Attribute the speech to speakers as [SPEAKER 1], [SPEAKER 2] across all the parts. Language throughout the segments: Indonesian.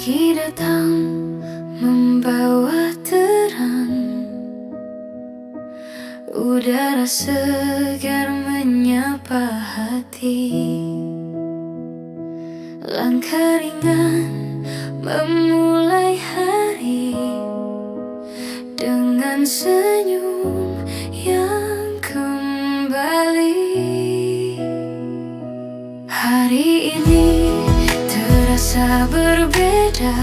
[SPEAKER 1] Pagi datang membawa terang, udara segar menyapa hati. Langkah ringan memulai hari dengan senyum yang kembali. Hari ini terasa berbeda,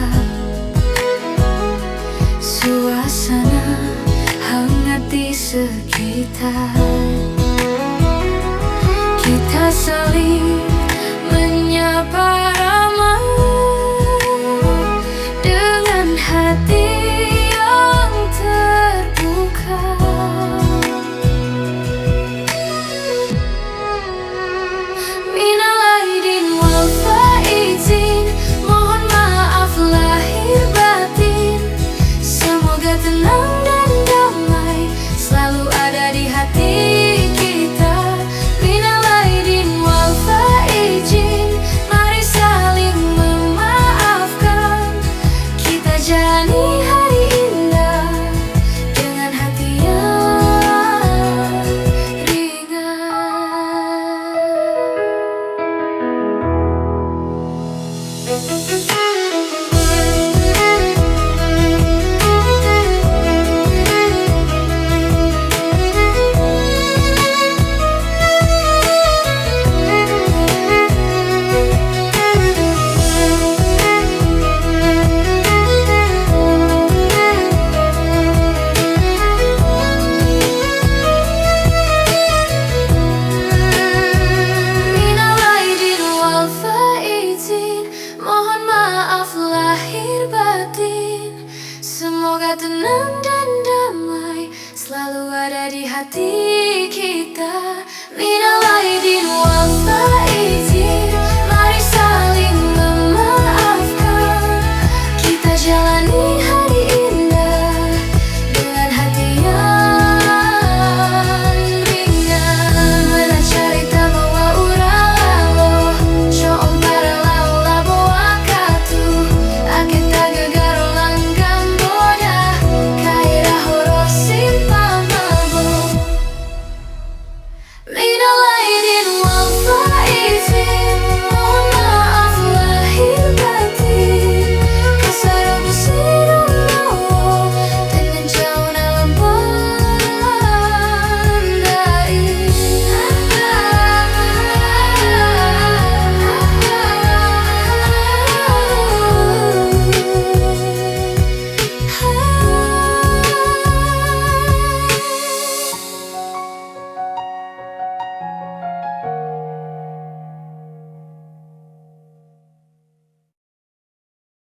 [SPEAKER 1] suasana hangat di sekitar. Kita saling menyapa ramah dengan hati yang terbuka. Minal aidin wal faizin, mohon maaf lahir batin. Semoga tenang dan damai selalu ada di hati kita. Minal aidin wal faizin, mari saling memaafkan. Kita jalani hari indah dengan hati yang ringan. Minal aidin wal faizin, mohon maaf lahir batin. Semoga tenang dan damai selalu ada di hati kita. Minal aidin wal faizin.